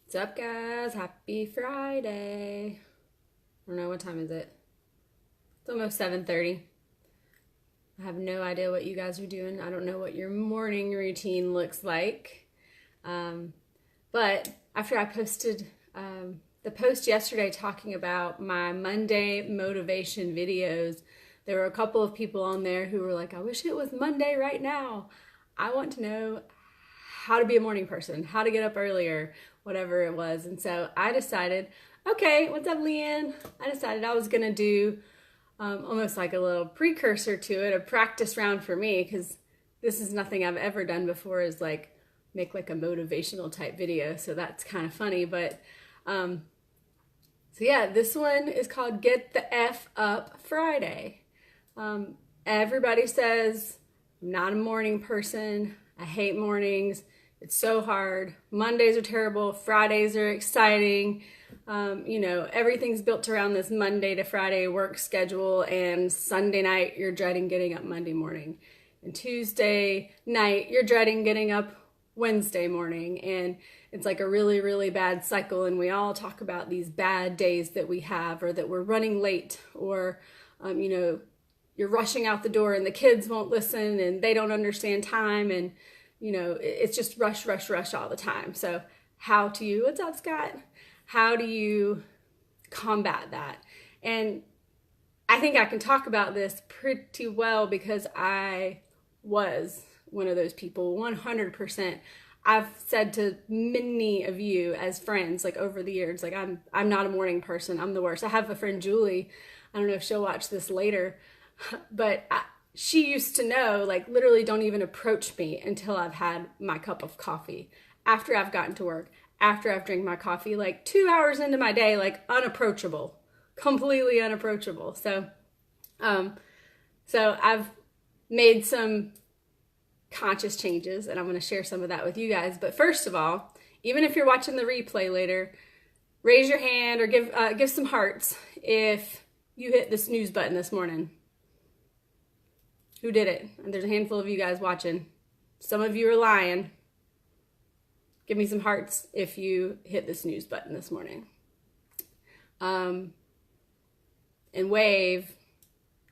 What's up, guys? Happy Friday. I don't know, what time is it? It's almost 7:30. I have no idea what you guys are doing. I don't know what your morning routine looks like. But after I posted the post yesterday talking about my Monday motivation videos, there were a couple of people on there who were like, I wish it was Monday right now. I want to know how to be a morning person, how to get up earlier, whatever it was. And so I decided, okay, what's up, Leanne? I decided I was going to do almost like a little precursor to it, a practice round for me, because this is nothing I've ever done before, is like make like a motivational type video. So that's kind of funny. But so yeah, this one is called Get the F Up Friday. Everybody says I'm not a morning person. I hate mornings. It's so hard. Mondays are terrible. Fridays are exciting. Everything's built around this Monday to Friday work schedule, and Sunday night you're dreading getting up Monday morning. And Tuesday night you're dreading getting up Wednesday morning. And it's like a really, really bad cycle. And we all talk about these bad days that we have, or that we're running late, or, you're rushing out the door and the kids won't listen and they don't understand time. And, it's just rush, rush, rush all the time. So what's up, Scott? How do you combat that? And I think I can talk about this pretty well because I was one of those people, 100%. I've said to many of you as friends, like over the years, like I'm not a morning person. I'm the worst. I have a friend, Julie. I don't know if she'll watch this later, but she used to know, like, literally don't even approach me until I've had my cup of coffee. After I've gotten to work, after I've drank my coffee, like 2 hours into my day, like unapproachable, completely unapproachable. So I've made some conscious changes, and I'm going to share some of that with you guys. But first of all, even if you're watching the replay later, raise your hand or give some hearts if you hit the snooze button this morning. Who did it? And there's a handful of you guys watching. Some of you are lying. Give me some hearts if you hit the snooze button this morning. And wave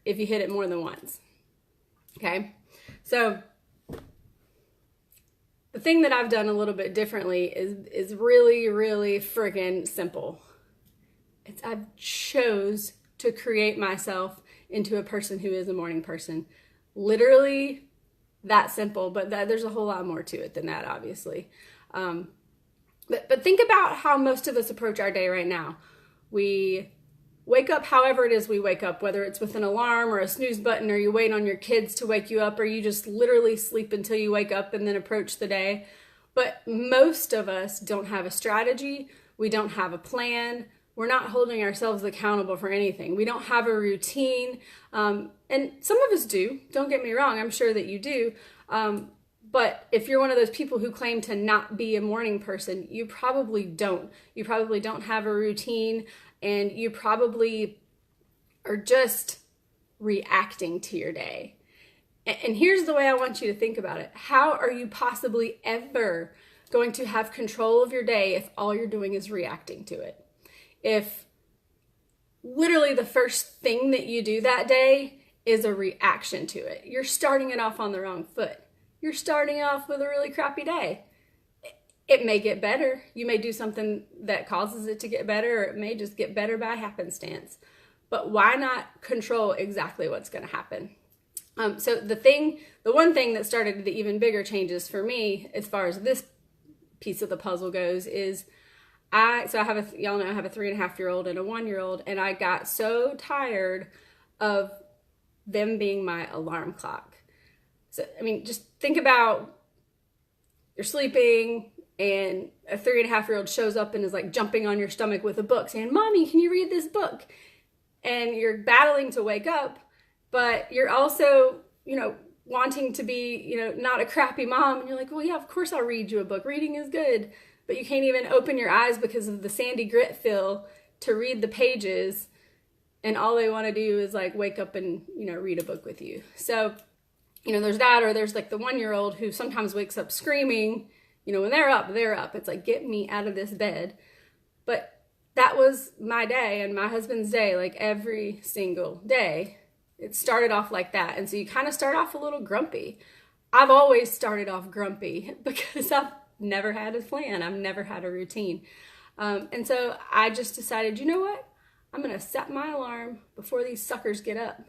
if you hit it more than once. Okay? So the thing that I've done a little bit differently is really, really friggin' simple. I've chose to create myself into a person who is a morning person. Literally that simple, but there's a whole lot more to it than that, obviously. But think about how most of us approach our day right now. We wake up however it is we wake up, whether it's with an alarm or a snooze button, or you wait on your kids to wake you up, or you just literally sleep until you wake up and then approach the day. But most of us don't have a strategy. We don't have a plan. We're not holding ourselves accountable for anything. We don't have a routine. And some of us do. Don't get me wrong. I'm sure that you do. But if you're one of those people who claim to not be a morning person, you probably don't. You probably don't have a routine, and you probably are just reacting to your day. And here's the way I want you to think about it. How are you possibly ever going to have control of your day if all you're doing is reacting to it? If literally the first thing that you do that day is a reaction to it, you're starting it off on the wrong foot. You're starting off with a really crappy day. It may get better. You may do something that causes it to get better, or it may just get better by happenstance. But why not control exactly what's going to happen? So the one thing that started the even bigger changes for me, as far as this piece of the puzzle goes, is y'all know I have a 3.5-year-old and a 1-year-old, and I got so tired of them being my alarm clock. So, just think about you're sleeping and a 3.5-year-old shows up and is like jumping on your stomach with a book saying, Mommy, can you read this book? And you're battling to wake up, but you're also, wanting to be, not a crappy mom. And you're like, well, yeah, of course I'll read you a book. Reading is good. But you can't even open your eyes because of the sandy grit feel to read the pages. And all they want to do is like wake up and, read a book with you. So, there's that, or there's like the 1-year-old who sometimes wakes up screaming You know, when they're up, they're up. It's like, get me out of this bed. But that was my day and my husband's day, like every single day. It started off like that. And so you kind of start off a little grumpy. I've always started off grumpy because I've never had a plan. I've never had a routine. And so I just decided, you know what? I'm going to set my alarm before these suckers get up.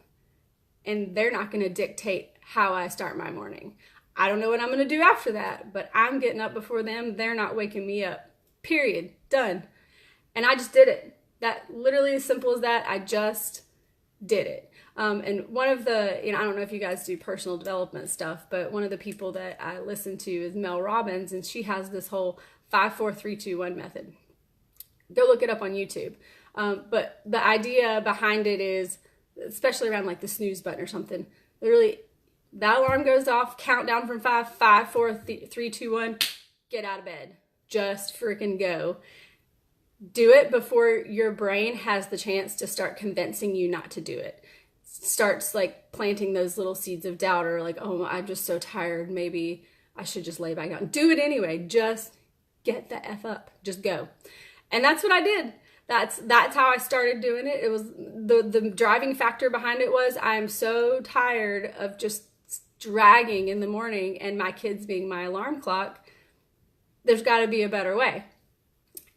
And they're not going to dictate how I start my morning. I don't know what I'm going to do after that, but I'm getting up before them. They're not waking me up. Period. Done. And I just did it. That literally as simple as that. I just did it. And one of the, I don't know if you guys do personal development stuff, but one of the people that I listen to is Mel Robbins, and she has this whole 5-4-3-2-1 method. Go look it up on YouTube. But the idea behind it is, especially around like the snooze button or something, literally that alarm goes off, countdown from 5, 4, 3, 2, 1, get out of bed. Just freaking go. Do it before your brain has the chance to start convincing you not to do it. Starts like planting those little seeds of doubt, or like, oh, I'm just so tired. Maybe I should just lay back down. Do it anyway. Just get the F up. Just go. And that's what I did. That's how I started doing it. It was the driving factor behind it was I'm so tired of just dragging in the morning and my kids being my alarm clock. There's got to be a better way.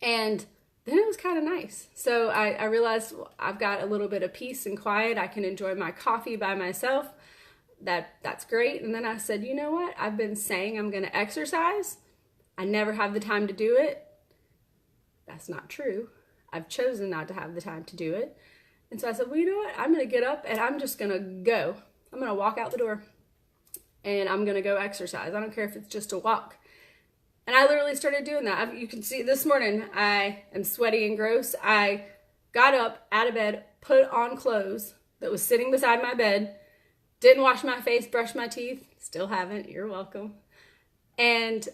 And then it was kind of nice. So I realized I've got a little bit of peace and quiet. I can enjoy my coffee by myself. That's great. And then I said, you know what? I've been saying I'm going to exercise. I never have the time to do it. That's not true. I've chosen not to have the time to do it. And so I said, well, you know what? I'm going to get up and I'm just going to go. I'm going to walk out the door and I'm going to go exercise. I don't care if it's just a walk. And I literally started doing that. You can see this morning, I am sweaty and gross. I got up out of bed, put on clothes that was sitting beside my bed, didn't wash my face, brush my teeth, still haven't, you're welcome, and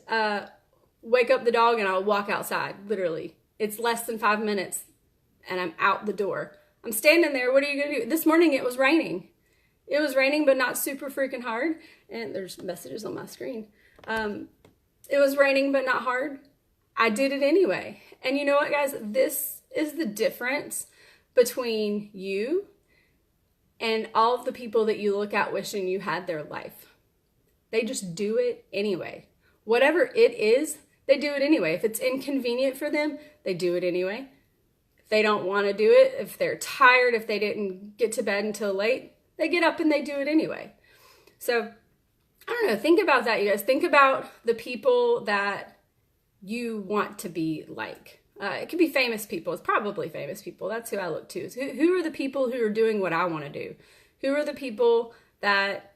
wake up the dog and I'll walk outside, literally. It's less than 5 minutes and I'm out the door. I'm standing there, what are you gonna do? This morning it was raining. It was raining, but not super freaking hard. And there's messages on my screen. It was raining, but not hard. I did it anyway. And you know what, guys? This is the difference between you and all of the people that you look at wishing you had their life. They just do it anyway. Whatever it is, they do it anyway. If it's inconvenient for them, they do it anyway. If they don't want to do it, if they're tired, if they didn't get to bed until late, they get up and they do it anyway. So I don't know, think about that, you guys. Think about the people that you want to be like. It could be famous people. It's probably famous people. That's who I look to. Who are the people who are doing what I want to do? Who are the people that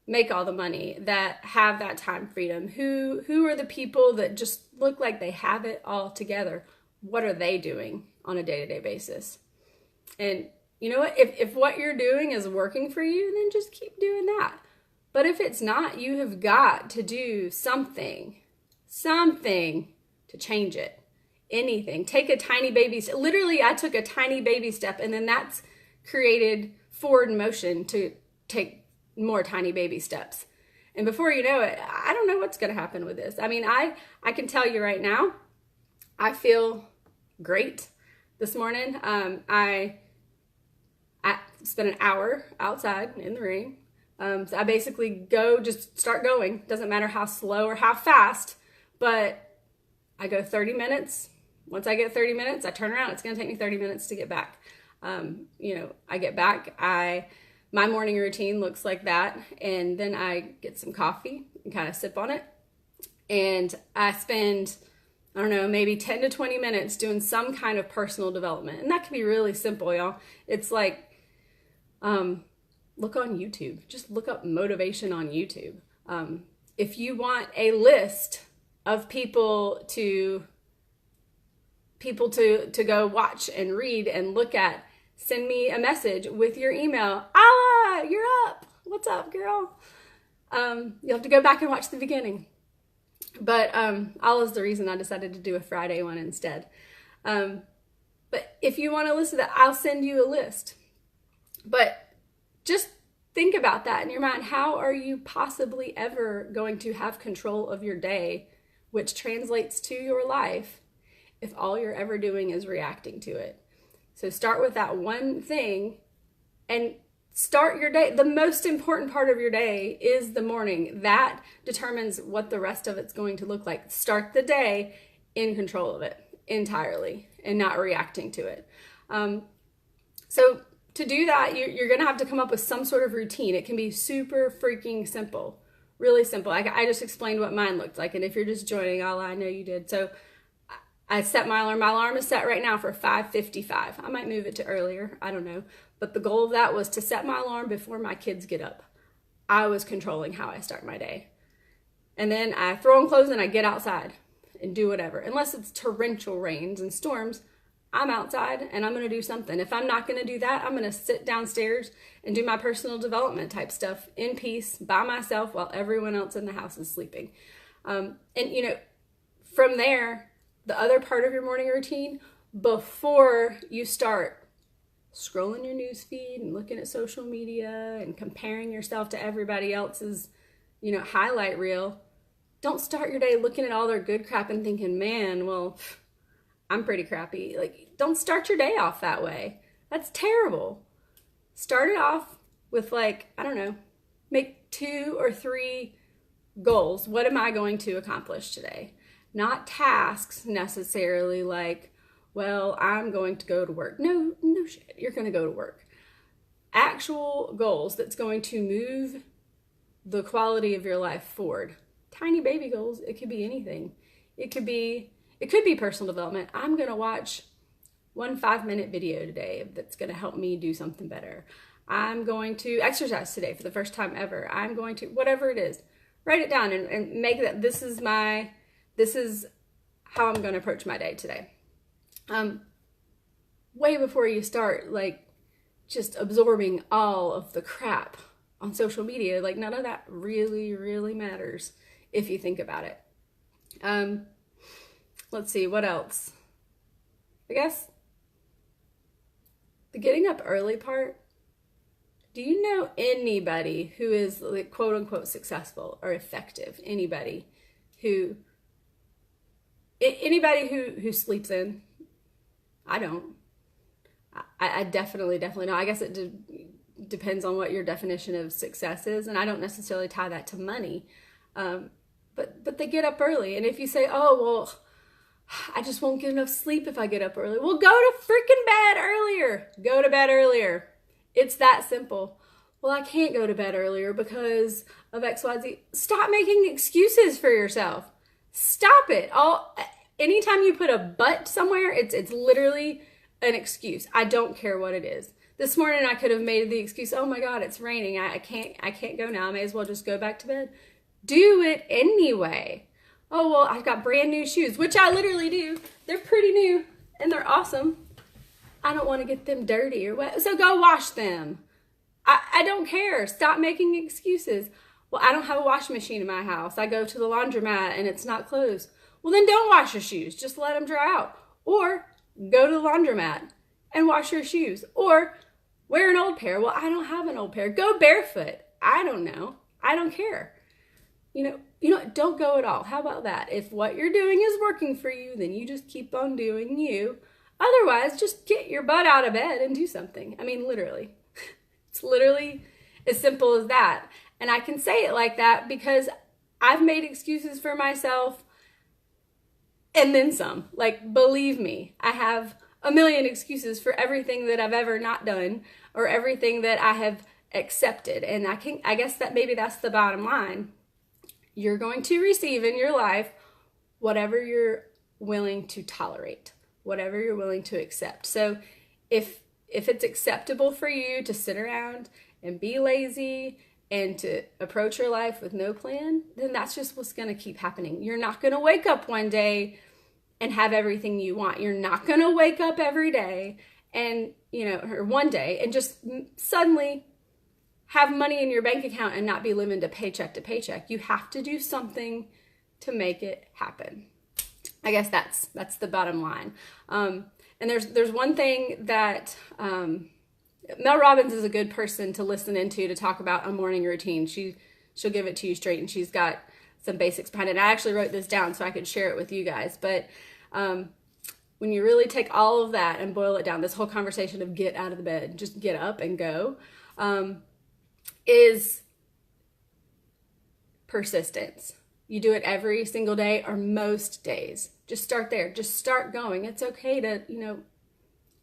make all the money, that have that time freedom? Who are the people that just look like they have it all together? What are they doing on a day-to-day basis? And you know what? If what you're doing is working for you, then just keep doing that. But if it's not, you have got to do something to change it. Anything. Take a tiny baby step. Literally, I took a tiny baby step, and then that's created forward motion to take more tiny baby steps. And before you know it, I don't know what's going to happen with this. I mean, I can tell you right now, I feel great this morning. I spent an hour outside in the rain. So I basically just start going. Doesn't matter how slow or how fast, but I go 30 minutes. Once I get 30 minutes, I turn around. It's going to take me 30 minutes to get back. I get back. My morning routine looks like that. And then I get some coffee and kind of sip on it. And I spend, I don't know, maybe 10 to 20 minutes doing some kind of personal development. And that can be really simple, y'all. It's like, look on YouTube. Just look up motivation on YouTube. If you want a list of people to go watch and read and look at, send me a message with your email. Ah, you're up. What's up, girl? You'll have to go back and watch the beginning. But Allah is the reason I decided to do a Friday one instead. But if you want to listen to that, I'll send you a list. But just think about that in your mind. How are you possibly ever going to have control of your day which translates to your life if all you're ever doing is reacting to it. So start with that one thing and start your day. The most important part of your day is the morning. That determines what the rest of it's going to look like. Start the day in control of it entirely and not reacting to it. So to do that, you're going to have to come up with some sort of routine. It can be super freaking simple, really simple. I just explained what mine looked like. And if you're just joining, I know you did. So I set my alarm. My alarm is set right now for 5:55. I might move it to earlier. I don't know. But the goal of that was to set my alarm before my kids get up. I was controlling how I start my day. And then I throw on clothes and I get outside and do whatever. Unless it's torrential rains and storms, I'm outside and I'm going to do something. If I'm not going to do that, I'm going to sit downstairs and do my personal development type stuff in peace by myself while everyone else in the house is sleeping. And, from there, the other part of your morning routine, before you start scrolling your news feed and looking at social media and comparing yourself to everybody else's, highlight reel, don't start your day looking at all their good crap and thinking, man, well, I'm pretty crappy. Don't start your day off that way. That's terrible. Start it off with make 2 or 3 goals. What am I going to accomplish today? Not tasks necessarily well, I'm going to go to work. No shit. You're going to go to work. Actual goals that's going to move the quality of your life forward. Tiny baby goals. It could be anything. It could be personal development. I'm going to watch one 5-minute video today that's going to help me do something better. I'm going to exercise today for the first time ever. I'm going to, whatever it is, write it down and make that, this is how I'm going to approach my day today. Way before you start, just absorbing all of the crap on social media, none of that really, really matters if you think about it. Let's see, what else? I guess the getting up early part. Do you know anybody who is quote unquote successful or effective? Anybody who sleeps in? I don't. I definitely don't. I guess it depends on what your definition of success is, and I don't necessarily tie that to money. But they get up early, and if you say, oh, well, I just won't get enough sleep if I get up early. Well, go to freaking bed earlier. Go to bed earlier. It's that simple. Well, I can't go to bed earlier because of XYZ. Stop making excuses for yourself. Stop it. Anytime you put a but somewhere, it's literally an excuse. I don't care what it is. This morning I could have made the excuse, oh my God, it's raining. I can't go now. I may as well just go back to bed. Do it anyway. Oh, well, I've got brand new shoes, which I literally do. They're pretty new and they're awesome. I don't want to get them dirty or wet, so go wash them. I don't care. Stop making excuses. Well, I don't have a washing machine in my house. I go to the laundromat and it's not closed. Well, then don't wash your shoes. Just let them dry out. Or go to the laundromat and wash your shoes. Or wear an old pair. Well, I don't have an old pair. Go barefoot. I don't know. I don't care. Don't go at all. How about that? If what you're doing is working for you, then you just keep on doing you. Otherwise, just get your butt out of bed and do something. I mean, literally. It's literally as simple as that. And I can say it like that because I've made excuses for myself and then some. Believe me, I have a million excuses for everything that I've ever not done or everything that I have accepted. And I guess that maybe that's the bottom line. You're going to receive in your life whatever you're willing to tolerate, whatever you're willing to accept. So if it's acceptable for you to sit around and be lazy and to approach your life with no plan, then that's just what's going to keep happening. You're not going to wake up one day and have everything you want. You're not going to wake up every day and, or one day and just suddenly have money in your bank account and not be living to paycheck. You have to do something to make it happen. I guess that's the bottom line. And there's one thing that Mel Robbins is a good person to listen into to talk about a morning routine. She'll give it to you straight, and she's got some basics behind it. I actually wrote this down so I could share it with you guys. But when you really take all of that and boil it down, this whole conversation of get out of the bed, just get up and go, is persistence. You do it every single day or most days. Just start there. Just start going. It's okay to,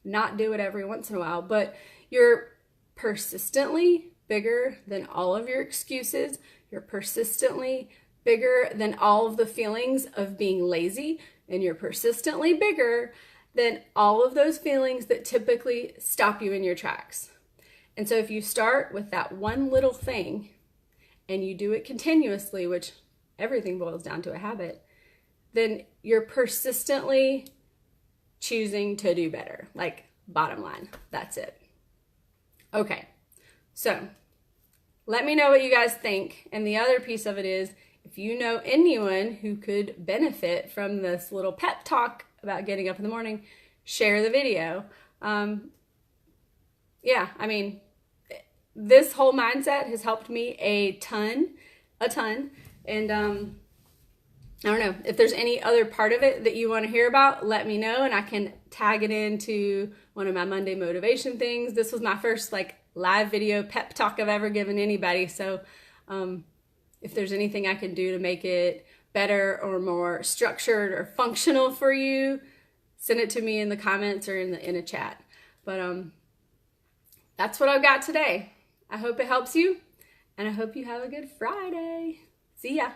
not do it every once in a while, but you're persistently bigger than all of your excuses. You're persistently bigger than all of the feelings of being lazy, and you're persistently bigger than all of those feelings that typically stop you in your tracks. And so if you start with that one little thing and you do it continuously, which everything boils down to a habit, then you're persistently choosing to do better. Like, bottom line, that's it. Okay, so let me know what you guys think. And the other piece of it is, if you know anyone who could benefit from this little pep talk about getting up in the morning, share the video. Yeah, I mean, this whole mindset has helped me a ton. And I don't know, if there's any other part of it that you want to hear about, let me know, and I can tag it into one of my Monday motivation things. This was my first live video pep talk I've ever given anybody. So if there's anything I can do to make it better or more structured or functional for you, send it to me in the comments or in a chat. But that's what I've got today. I hope it helps you, and I hope you have a good Friday. See ya.